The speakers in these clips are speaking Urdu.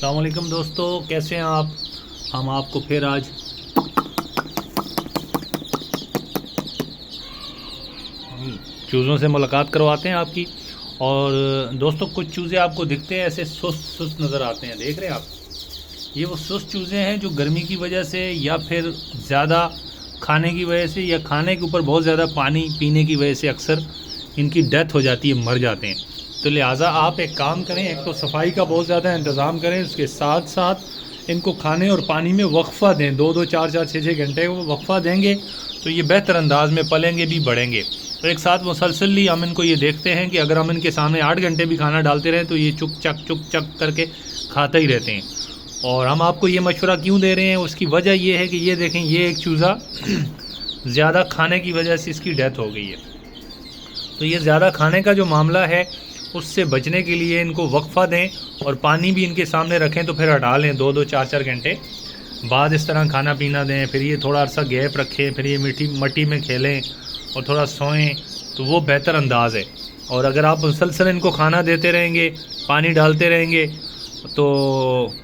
السلام علیکم دوستو، کیسے ہیں آپ؟ ہم آپ کو پھر آج چوزوں سے ملاقات کرواتے ہیں آپ کی۔ اور دوستو کچھ چوزے آپ کو دکھتے ہیں ایسے سست نظر آتے ہیں، دیکھ رہے ہیں آپ؟ یہ وہ سست چوزے ہیں جو گرمی کی وجہ سے یا پھر زیادہ کھانے کی وجہ سے یا کھانے کے اوپر بہت زیادہ پانی پینے کی وجہ سے اکثر ان کی ڈیتھ ہو جاتی ہے، مر جاتے ہیں۔ تو لہٰذا آپ ایک کام کریں، ایک تو صفائی کا بہت زیادہ انتظام کریں، اس کے ساتھ ساتھ ان کو کھانے اور پانی میں وقفہ دیں، 2 4 4 6 گھنٹے کو وقفہ دیں گے تو یہ بہتر انداز میں پلیں گے بھی، بڑھیں گے۔ تو ایک ساتھ مسلسلی ہم ان کو یہ دیکھتے ہیں کہ اگر ہم ان کے سامنے 8 گھنٹے بھی کھانا ڈالتے رہیں تو یہ چک چک کر کے کھاتے ہی رہتے ہیں۔ اور ہم آپ کو یہ مشورہ کیوں دے رہے ہیں، اس کی وجہ یہ ہے کہ یہ دیکھیں، یہ ایک چوزا زیادہ کھانے کی وجہ سے اس کی ڈیتھ ہو گئی ہے۔ تو یہ زیادہ کھانے کا جو معاملہ ہے اس سے بچنے کے لیے ان کو وقفہ دیں اور پانی بھی ان کے سامنے رکھیں تو پھر ہٹا لیں 2 4 4 گھنٹے بعد، اس طرح کھانا پینا دیں، پھر یہ تھوڑا عرصہ گیپ رکھیں، پھر یہ مٹی میں کھیلیں اور تھوڑا سوئیں، تو وہ بہتر انداز ہے۔ اور اگر آپ مسلسل ان کو کھانا دیتے رہیں گے، پانی ڈالتے رہیں گے تو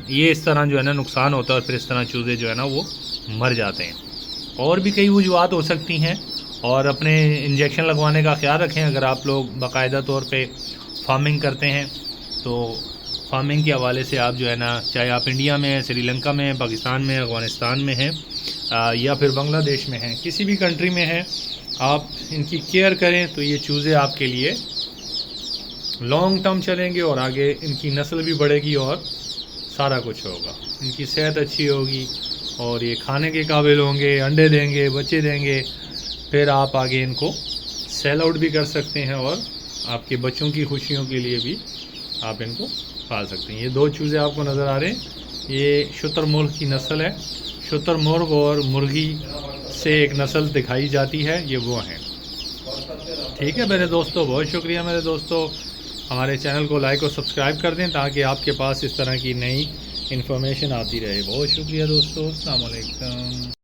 یہ اس طرح جو ہے نا نقصان ہوتا ہے، اور پھر اس طرح چوزے جو ہے نا وہ مر جاتے ہیں۔ اور بھی کئی وجوہات ہو سکتی ہیں، اور اپنے انجیکشن لگوانے کا خیال رکھیں۔ اگر آپ لوگ باقاعدہ طور پہ فارمنگ کرتے ہیں تو فارمنگ کے حوالے سے آپ جو ہے نا، چاہے آپ انڈیا میں ہیں، سری لنکا میں ہیں، پاکستان میں، افغانستان میں ہیں، یا پھر بنگلہ دیش میں ہیں، کسی بھی کنٹری میں ہیں، آپ ان کی کیئر کریں تو یہ چوزے آپ کے لیے لانگ ٹرم چلیں گے، اور آگے ان کی نسل بھی بڑھے گی اور سارا کچھ ہوگا، ان کی صحت اچھی ہوگی اور یہ کھانے کے قابل ہوں گے، انڈے دیں گے، بچے دیں گے، پھر آپ آگے ان کو سیل آؤٹ بھی کر سکتے ہیں، اور آپ کے بچوں کی خوشیوں کے لیے بھی آپ ان کو پال سکتے ہیں۔ یہ 2 چوزے آپ کو نظر آ رہے ہیں، یہ شتر مرغ کی نسل ہے، شتر مرغ اور مرغی سے ایک نسل دکھائی جاتی ہے، یہ وہ ہیں۔ ٹھیک ہے میرے دوستو، بہت شکریہ میرے دوستو، ہمارے چینل کو لائک اور سبسکرائب کر دیں تاکہ آپ کے پاس اس طرح کی نئی انفارمیشن آتی رہے۔ بہت شکریہ دوستو، السلام علیکم۔